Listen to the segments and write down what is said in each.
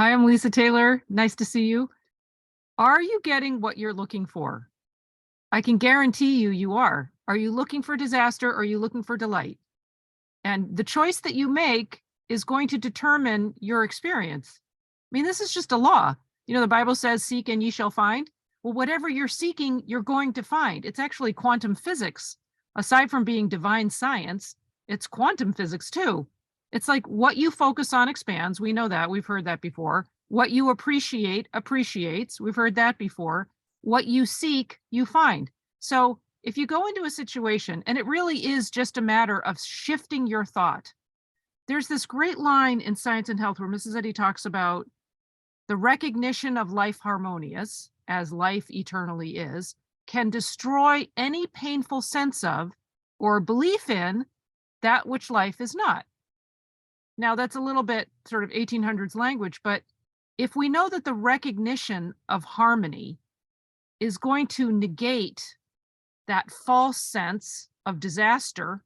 Hi, I'm Lisa Taylor. Nice to see you. Are you getting what you're looking for? I can guarantee you, you are. Are you looking for disaster or are you looking for delight? And the choice that you make is going to determine your experience. I mean, this is just a law. The Bible says, seek and ye shall find. Well, whatever you're seeking, you're going to find. It's actually quantum physics. Aside from being divine science, it's quantum physics too. It's like what you focus on expands. We know that. We've heard that before. What you appreciate appreciates. We've heard that before. What you seek, you find. So if you go into a situation, and it really is just a matter of shifting your thought, there's this great line in Science and Health where Mrs. Eddy talks about the recognition of life harmonious, as life eternally is, can destroy any painful sense of or belief in that which life is not. Now, that's a little bit sort of 1800s language, but if we know that the recognition of harmony is going to negate that false sense of disaster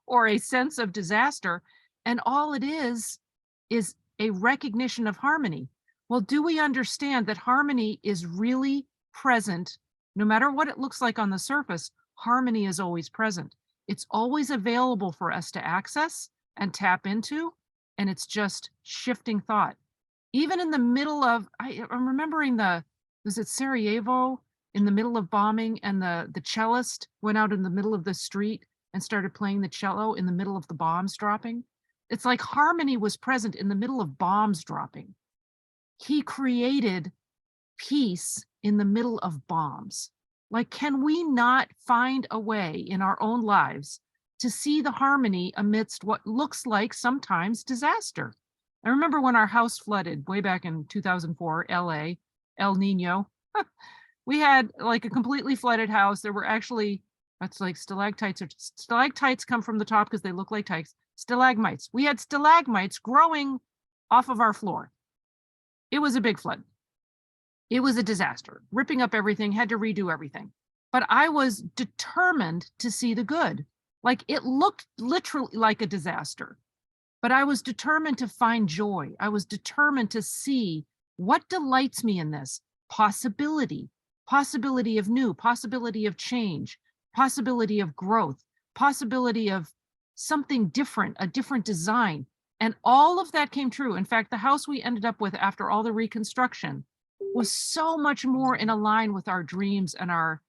or a sense of disaster, and all it is a recognition of harmony. Well, do we understand that harmony is really present? No matter what it looks like on the surface, harmony is always present. It's always available for us to access and tap into, and it's just shifting thought. Even in the middle of, I'm remembering was it Sarajevo in the middle of bombing, and the cellist went out in the middle of the street and started playing the cello in the middle of the bombs dropping. It's like harmony was present in the middle of bombs dropping. He created peace in the middle of bombs. Like, can we not find a way in our own lives to see the harmony amidst what looks like sometimes disaster? I remember when our house flooded way back in 2004, LA, El Nino. We had like a completely flooded house. There were actually, that's like stalactites, or stalactites come from the top because they look like tikes. Stalagmites. We had stalagmites growing off of our floor. It was a big flood. It was a disaster, ripping up everything, had to redo everything. But I was determined to see the good. Like, it looked literally like a disaster, but I was determined to find joy. I was determined to see what delights me in this possibility of new, possibility of change, possibility of growth, possibility of something different, a different design. And all of that came true. In fact, the house we ended up with after all the reconstruction was so much more in line with our dreams and our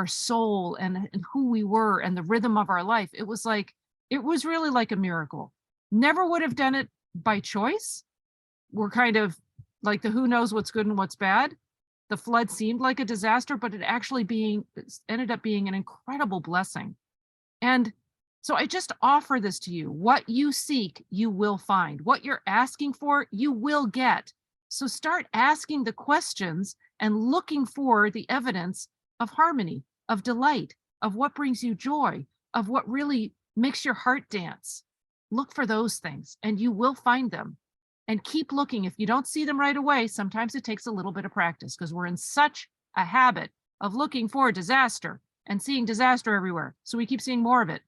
soul and who we were and the rhythm of our life. It was really like a miracle. Never would have done it by choice. We're kind of like the who knows what's good and what's bad. The flood seemed like a disaster, but it ended up being an incredible blessing. And so I just offer this to you. What you seek, you will find. What you're asking for, you will get. So start asking the questions and looking for the evidence of harmony, of delight, of what brings you joy, of what really makes your heart dance. Look for those things and you will find them. And keep looking. If you don't see them right away, sometimes it takes a little bit of practice because we're in such a habit of looking for disaster and seeing disaster everywhere. So we keep seeing more of it.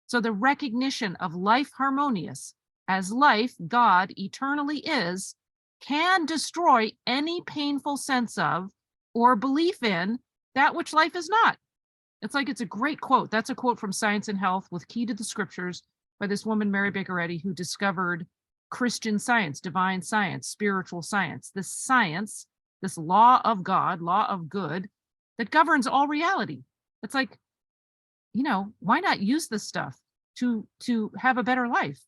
So the recognition of life harmonious as life, God, eternally is, can destroy any painful sense of or belief in that which life is not. It's a great quote. That's a quote from Science and Health with Key to the Scriptures by this woman, Mary Baker Eddy, who discovered Christian science, divine science, spiritual science, this science, this law of God, law of good that governs all reality. It's like, why not use this stuff to have a better life?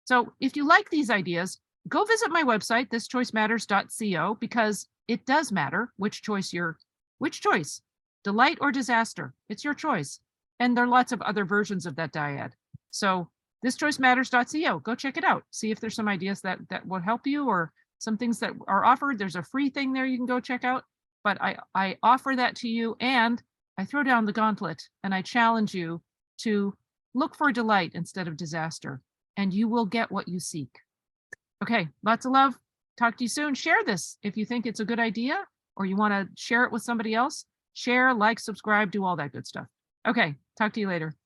So if you like these ideas, go visit my website, thischoicematters.co, because it does matter which choice, delight or disaster. It's your choice. And there are lots of other versions of that dyad. So thischoicematters.co, go check it out. See if there's some ideas that will help you or some things that are offered. There's a free thing there you can go check out. But I offer that to you, and I throw down the gauntlet and I challenge you to look for delight instead of disaster, and you will get what you seek. Okay, lots of love. Talk to you soon. Share this if you think it's a good idea or you want to share it with somebody else. Share, like, subscribe, do all that good stuff. Okay, talk to you later.